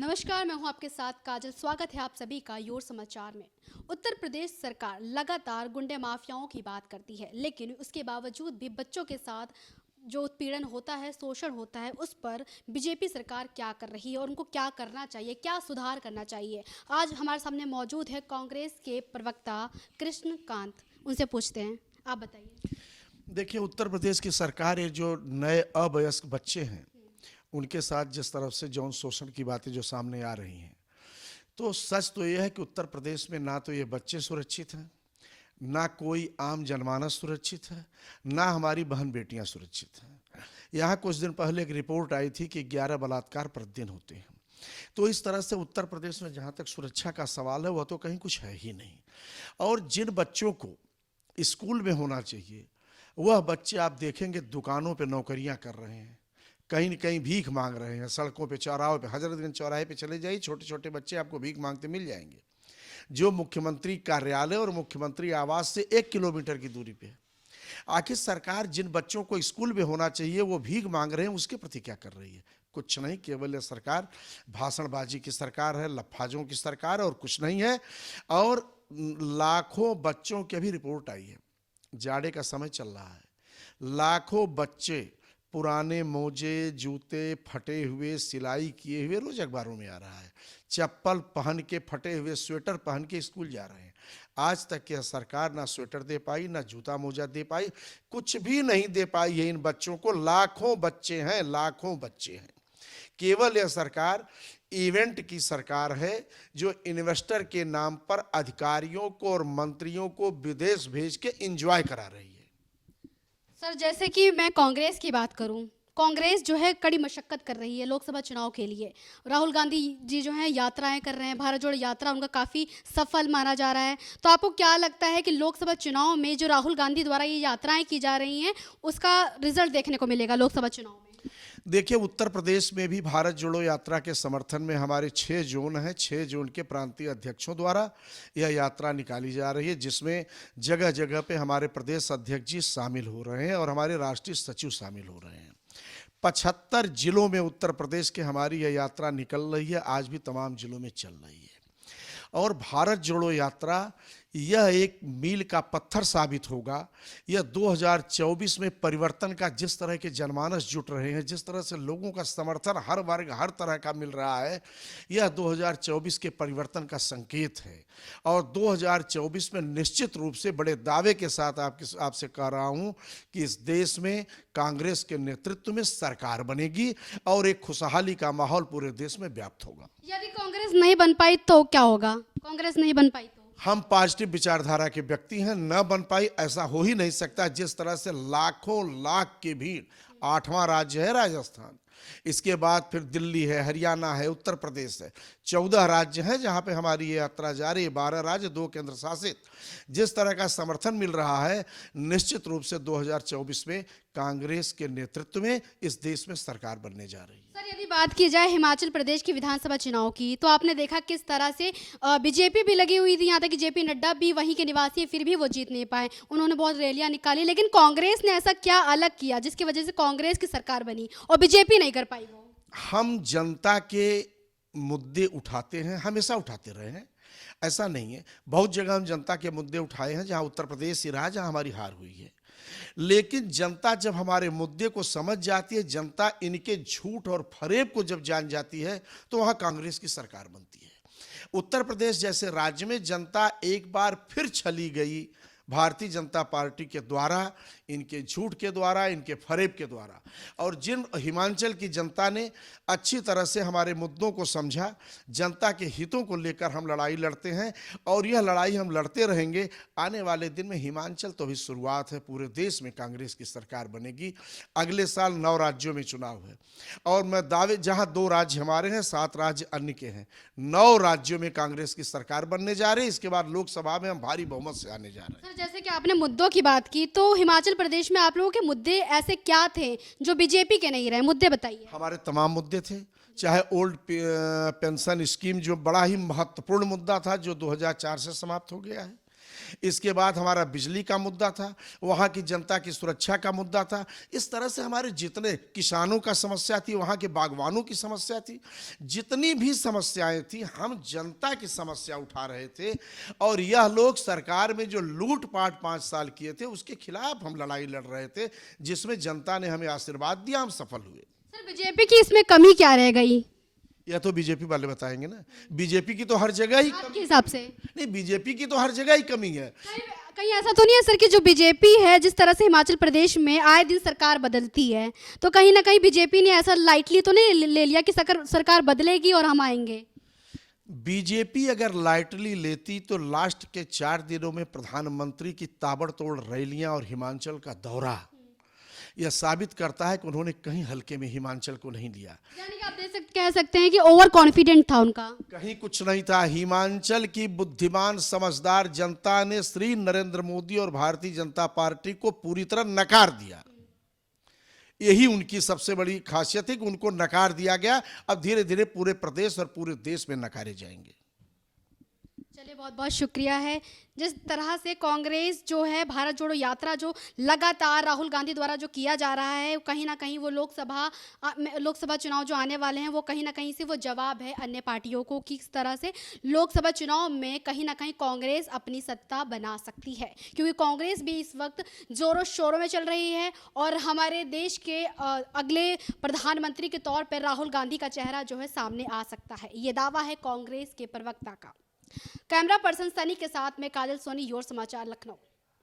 नमस्कार, मैं हूं आपके साथ काजल। स्वागत है आप सभी का योर समाचार में। उत्तर प्रदेश सरकार लगातार गुंडे माफियाओं की बात करती है, लेकिन उसके बावजूद भी बच्चों के साथ जो उत्पीड़न होता है, शोषण होता है, उस पर बीजेपी सरकार क्या कर रही है और उनको क्या करना चाहिए, क्या सुधार करना चाहिए। आज हमारे सामने मौजूद है कांग्रेस के प्रवक्ता कृष्णकांत। उनसे पूछते हैं, आप बताइए। देखिए, उत्तर प्रदेश की सरकार ये जो नए अवयस्क बच्चे हैं उनके साथ जिस तरफ से यौन शोषण की बातें जो सामने आ रही हैं, तो सच तो यह है कि उत्तर प्रदेश में ना तो ये बच्चे सुरक्षित हैं, ना कोई आम जनमानस सुरक्षित है, ना हमारी बहन बेटियां सुरक्षित हैं। यहाँ कुछ दिन पहले एक रिपोर्ट आई थी कि 11 बलात्कार प्रतिदिन होते हैं। तो इस तरह से उत्तर प्रदेश में जहाँ तक सुरक्षा का सवाल है वह तो कहीं कुछ है ही नहीं। और जिन बच्चों को स्कूल में होना चाहिए वह बच्चे आप देखेंगे दुकानों पे नौकरियां कर रहे हैं, कहीं न कहीं भीख मांग रहे हैं, सड़कों पे, चौराहों पे, हजरतगंज चौराहे पे चले जाइए, छोटे छोटे बच्चे आपको भीख मांगते मिल जाएंगे, जो मुख्यमंत्री कार्यालय और मुख्यमंत्री आवास से 1 किलोमीटर की दूरी पे है। आखिर सरकार जिन बच्चों को स्कूल में होना चाहिए वो भीख मांग रहे हैं, उसके प्रति क्या कर रही है? कुछ नहीं। केवल यह सरकार भाषणबाजी की सरकार है, लफाजों की सरकार है और कुछ नहीं है। और लाखों बच्चों की अभी रिपोर्ट आई है, जाड़े का समय चल रहा है, लाखों बच्चे पुराने मोजे, जूते फटे हुए, सिलाई किए हुए, रोज अखबारों में आ रहा है, चप्पल पहन के, फटे हुए स्वेटर पहन के स्कूल जा रहे हैं। आज तक यह सरकार ना स्वेटर दे पाई, ना जूता मोजा दे पाई, कुछ भी नहीं दे पाई है इन बच्चों को। लाखों बच्चे हैं, लाखों बच्चे हैं। केवल यह सरकार इवेंट की सरकार है, जो इन्वेस्टर के नाम पर अधिकारियों को और मंत्रियों को विदेश भेज के एंजॉय करा रही है। सर, जैसे कि मैं कांग्रेस की बात करूं, कांग्रेस जो है कड़ी मशक्कत कर रही है लोकसभा चुनाव के लिए। राहुल गांधी जी जो हैं यात्राएं कर रहे हैं, भारत जोड़ो यात्रा उनका काफ़ी सफल माना जा रहा है। तो आपको क्या लगता है कि लोकसभा चुनाव में जो राहुल गांधी द्वारा ये यात्राएं की जा रही हैं, उसका रिजल्ट देखने को मिलेगा लोकसभा चुनाव में? देखिए, उत्तर प्रदेश में भी भारत जोड़ो यात्रा के समर्थन में हमारे 6 जोन हैं। 6 जोन के प्रांतीय अध्यक्षों द्वारा यह यात्रा निकाली जा रही है, जिसमें जगह जगह पे हमारे प्रदेश अध्यक्ष जी शामिल हो रहे हैं और हमारे राष्ट्रीय सचिव शामिल हो रहे हैं। 75 जिलों में उत्तर प्रदेश के हमारी यह यात्रा निकल रही है, आज भी तमाम जिलों में चल रही है। और भारत जोड़ो यात्रा यह एक मील का पत्थर साबित होगा। यह 2024 में परिवर्तन का, जिस तरह के जनमानस जुट रहे हैं, जिस तरह से लोगों का समर्थन हर वर्ग हर तरह का मिल रहा है, यह 2024 के परिवर्तन का संकेत है। और 2024 में निश्चित रूप से बड़े दावे के साथ आपसे कह रहा हूं कि इस देश में कांग्रेस के नेतृत्व में सरकार बनेगी और एक खुशहाली का माहौल पूरे देश में व्याप्त होगा। यदि कांग्रेस नहीं बन पाई तो क्या होगा? कांग्रेस नहीं बन पाई तो हम पॉजिटिव विचारधारा के व्यक्ति हैं, न बन पाई ऐसा हो ही नहीं सकता। जिस तरह से लाखों लाख की भीड़, 8वां राज्य है राजस्थान, इसके बाद फिर दिल्ली है, हरियाणा है, उत्तर प्रदेश है, 14 राज्य हैं जहां पे हमारी ये यात्रा जारी है, 12 राज्य, 2 केंद्र शासित। जिस तरह का समर्थन मिल रहा है, निश्चित रूप से 2024 में कांग्रेस के नेतृत्व में इस देश में सरकार बनने जा रही है। सर, यदि बात की जाए हिमाचल प्रदेश की विधानसभा चुनाव की, तो आपने देखा किस तरह से बीजेपी भी लगी हुई थी, यहाँ तक कि जेपी नड्डा भी वहीं के निवासी है, फिर भी वो जीत नहीं पाए। उन्होंने बहुत रैलियां निकाली, लेकिन कांग्रेस ने ऐसा क्या अलग किया जिसकी वजह से कांग्रेस की सरकार बनी और बीजेपी नहीं कर पाई? वो हम जनता के मुद्दे उठाते हैं, हमेशा उठाते रहे हैं, ऐसा नहीं है। बहुत जगह हम जनता के मुद्दे उठाए हैं, जहां उत्तर प्रदेश ही रहा, जहां हमारी हार हुई है। लेकिन जनता जब हमारे मुद्दे को समझ जाती है, जनता इनके झूठ और फरेब को जब जान जाती है, तो वहां कांग्रेस की सरकार बनती है। उत्तर प्रदेश जैसे राज्य में जनता एक बार फिर छली गई भारतीय जनता पार्टी के द्वारा, इनके झूठ के द्वारा, इनके फरेब के द्वारा। और जिन हिमाचल की जनता ने अच्छी तरह से हमारे मुद्दों को समझा, जनता के हितों को लेकर हम लड़ाई लड़ते हैं और यह लड़ाई हम लड़ते रहेंगे। आने वाले दिन में हिमाचल तो अभी शुरुआत है, पूरे देश में कांग्रेस की सरकार बनेगी। अगले साल 9 राज्यों में चुनाव है और मैं दावे, जहां 2 राज्य हमारे हैं, 7 राज्य अन्य के हैं, 9 राज्यों में कांग्रेस की सरकार बनने जा रही है। इसके बाद लोकसभा में हम भारी बहुमत से आने जा रहे हैं। जैसे कि आपने मुद्दों की बात की, तो हिमाचल प्रदेश में आप लोगों के मुद्दे ऐसे क्या थे जो बीजेपी के नहीं रहे? मुद्दे बताइए। हमारे तमाम मुद्दे थे, चाहे ओल्ड पेंशन स्कीम जो बड़ा ही महत्वपूर्ण मुद्दा था, जो 2004 से समाप्त हो गया है। इसके बाद हमारा बिजली का मुद्दा था, वहाँ की जनता की सुरक्षा का मुद्दा था। इस तरह से हमारे जितने किसानों का समस्या थी, वहाँ के बागवानों की समस्या थी, जितनी भी समस्याएं थी, हम जनता की समस्या उठा रहे थे। और यह लोग सरकार में जो लूटपाट 5 साल किए थे, उसके खिलाफ हम लड़ाई लड़ रहे थे, जिसमें जनता ने हमें आशीर्वाद दिया, हम सफल हुए। सर बीजेपी की इसमें कमी क्या रह गई यह तो बीजेपी वाले बताएंगे ना। बीजेपी की तो हर जगह ही आपके हिसाब से? नहीं, बीजेपी की तो हर जगह ही कमी है। कहीं ऐसा तो नहीं है सर कि जो बीजेपी है, जिस तरह से हिमाचल प्रदेश में आए दिन सरकार बदलती है, तो कहीं ना कहीं बीजेपी ने ऐसा लाइटली तो नहीं ले लिया कि सरकार बदलेगी और हम आएंगे? बीजेपी अगर लाइटली लेती तो लास्ट के 4 दिनों में प्रधानमंत्री की ताबड़तोड़ रैलियां और हिमाचल का दौरा यह साबित करता है कि उन्होंने कहीं हल्के में हिमाचल को नहीं लिया। यानी कि आप कह सकते हैं कि ओवर कॉन्फिडेंट था उनका। कहीं कुछ नहीं था। हिमाचल की बुद्धिमान समझदार जनता ने श्री नरेंद्र मोदी और भारतीय जनता पार्टी को पूरी तरह नकार दिया। यही उनकी सबसे बड़ी खासियत है कि उनको नकार दिया गया। अब धीरे धीरे पूरे प्रदेश और पूरे देश में नकारे जाएंगे। चलिए, बहुत बहुत शुक्रिया है। जिस तरह से कांग्रेस जो है, भारत जोड़ो यात्रा जो लगातार राहुल गांधी द्वारा जो किया जा रहा है, कहीं ना कहीं वो लोकसभा चुनाव जो आने वाले हैं, वो कहीं ना कहीं से वो जवाब है अन्य पार्टियों को कि किस तरह से लोकसभा चुनाव में कहीं ना कहीं कांग्रेस अपनी सत्ता बना सकती है, क्योंकि कांग्रेस भी इस वक्त जोरों शोरों में चल रही है और हमारे देश के अगले प्रधानमंत्री के तौर पर राहुल गांधी का चेहरा जो है सामने आ सकता है। ये दावा है कांग्रेस के प्रवक्ता का। कैमरा पर्सन सनी के साथ में काजल सोनी, योर समाचार, लखनऊ।